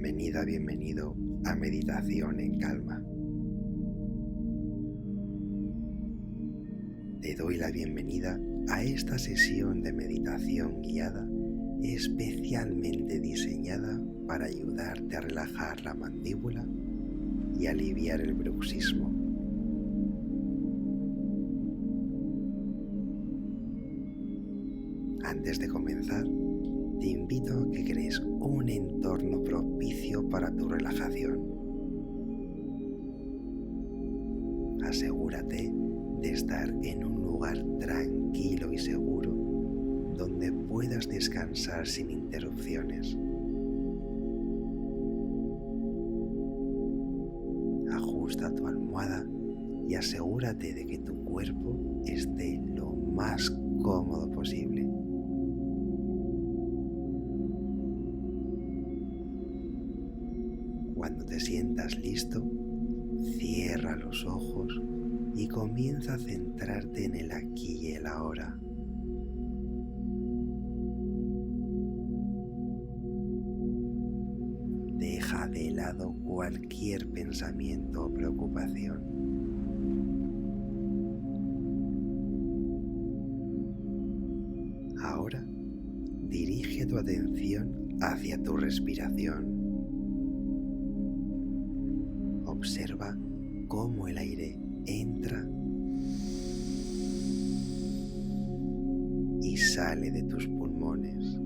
Bienvenida, bienvenido a Meditación en Calma. Te doy la bienvenida a esta sesión de meditación guiada especialmente diseñada para ayudarte a relajar la mandíbula y aliviar el bruxismo. Antes de comenzar, te invito a que crees un entorno propicio para tu relajación. Asegúrate de estar en un lugar tranquilo y seguro donde puedas descansar sin interrupciones. Ajusta tu almohada y asegúrate de que tu cuerpo esté lo más cómodo posible. Cuando te sientas listo, cierra los ojos y comienza a centrarte en el aquí y el ahora. Deja de lado cualquier pensamiento o preocupación. Ahora, dirige tu atención hacia tu respiración. Observa cómo el aire entra y sale de tus pulmones.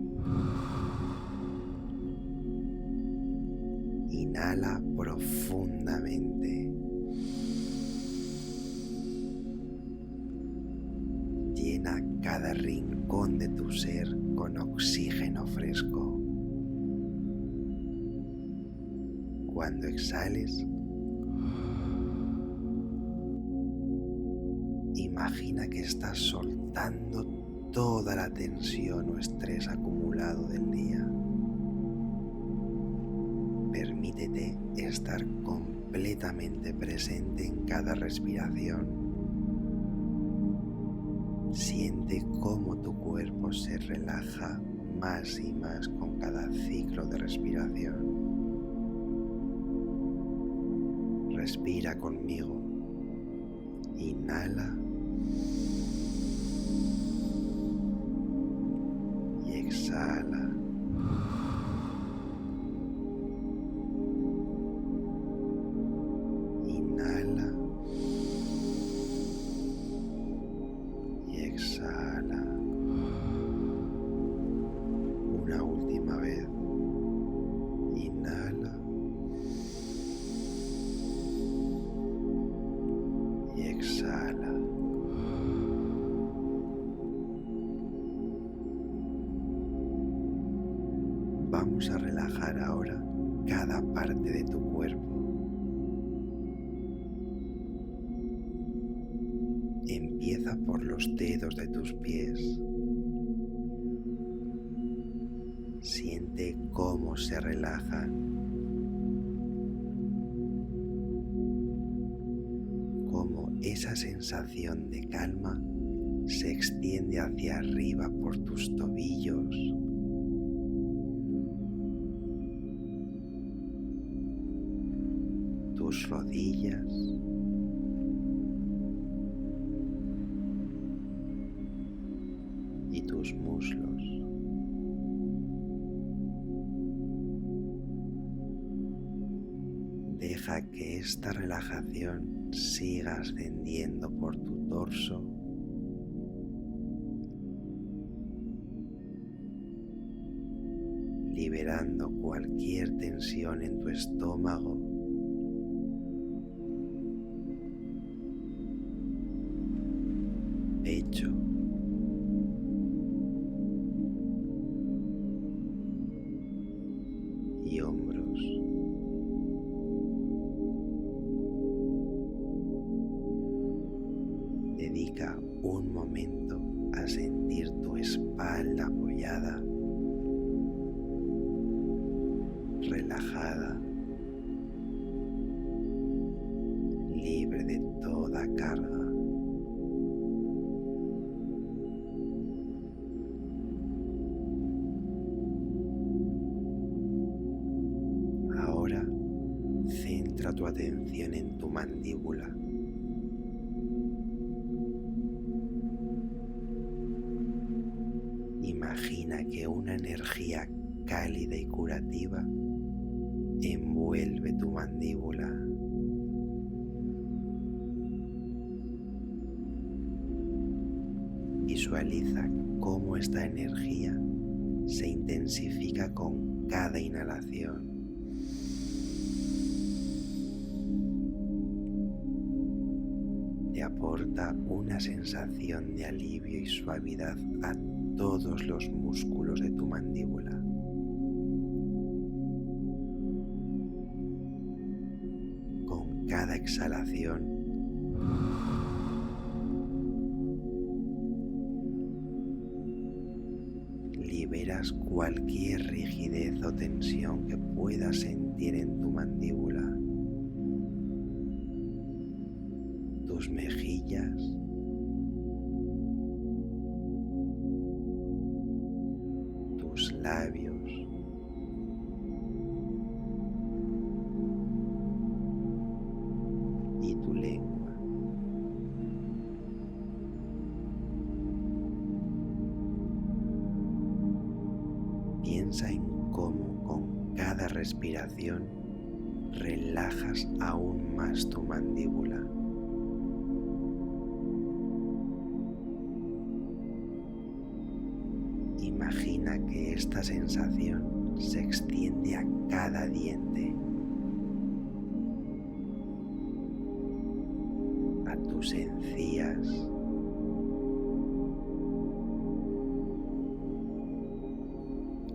Inhala profundamente. Llena cada rincón de tu ser con oxígeno fresco. Cuando exhales, imagina que estás soltando toda la tensión o estrés acumulado del día. Permítete estar completamente presente en cada respiración. Siente cómo tu cuerpo se relaja más y más con cada ciclo de respiración. Respira conmigo. Inhala y exhala. Inhala y exhala. Una última vez. Inhala y exhala. Vamos a relajar ahora cada parte de tu cuerpo. Empieza por los dedos de tus pies. Siente cómo se relajan. Cómo esa sensación de calma se extiende hacia arriba por tus tobillos, tus rodillas, y tus muslos. Deja que esta relajación siga ascendiendo por tu torso, liberando cualquier tensión en tu estómago, pecho, y hombros. Dedica un momento a sentir tu espalda apoyada, relajada, libre de toda carga. tu mandíbula. Imagina que una energía cálida y curativa envuelve tu mandíbula. Visualiza cómo esta energía se intensifica con cada inhalación. Te aporta una sensación de alivio y suavidad a todos los músculos de tu mandíbula. Con cada exhalación, liberas cualquier rigidez o tensión que puedas sentir en tu mandíbula. Tus mejillas, tus labios, y tu lengua. Piensa en cómo con cada respiración relajas aún más tu mandíbula. Imagina que esta sensación se extiende a cada diente, a tus encías,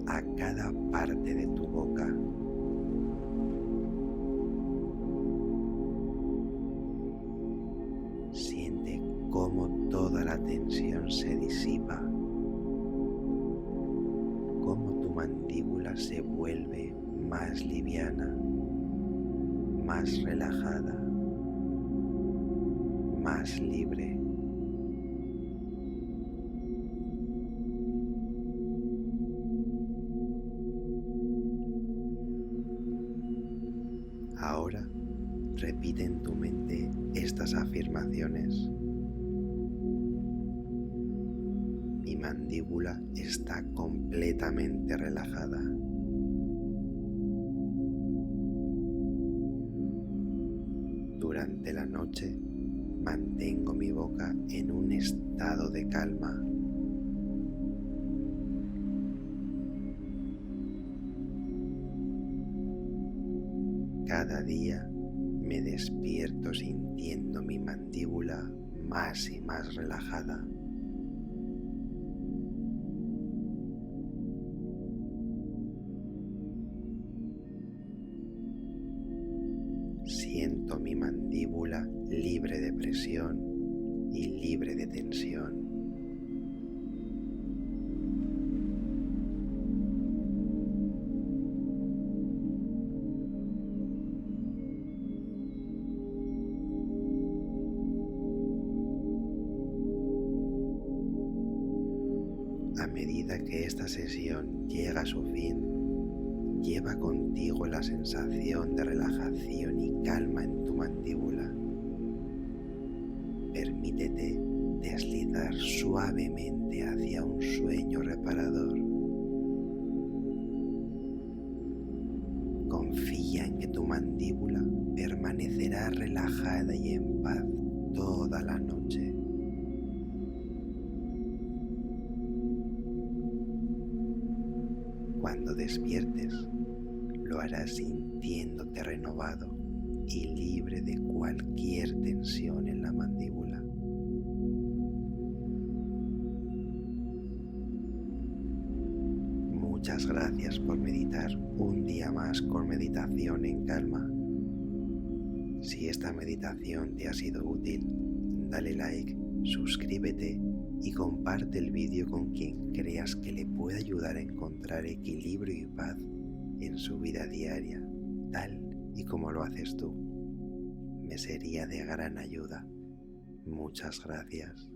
a cada parte de tu boca. Siente cómo toda la tensión se disipa, cómo tu mandíbula se vuelve más liviana, más relajada, más libre. Ahora repite en tu mente estas afirmaciones. Mi mandíbula está completamente relajada. Durante la noche mantengo mi boca en un estado de calma. Cada día me despierto sintiendo mi mandíbula más y más relajada. Siento mi mandíbula libre de presión y libre de tensión. A medida que esta sesión llega a su fin, lleva contigo la sensación de relajación y calma en tu mandíbula. Permítete deslizar suavemente hacia un sueño reparador. Confía en que tu mandíbula permanecerá relajada y en paz toda la noche. Cuando despiertes, lo harás sintiéndote renovado y libre de cualquier tensión en la mandíbula. Muchas gracias por meditar un día más con Meditación en Calma. Si esta meditación te ha sido útil, dale like, suscríbete y comparte el vídeo con quien creas que le pueda ayudar a encontrar equilibrio y paz en su vida diaria, tal y como lo haces tú. Me sería de gran ayuda. Muchas gracias.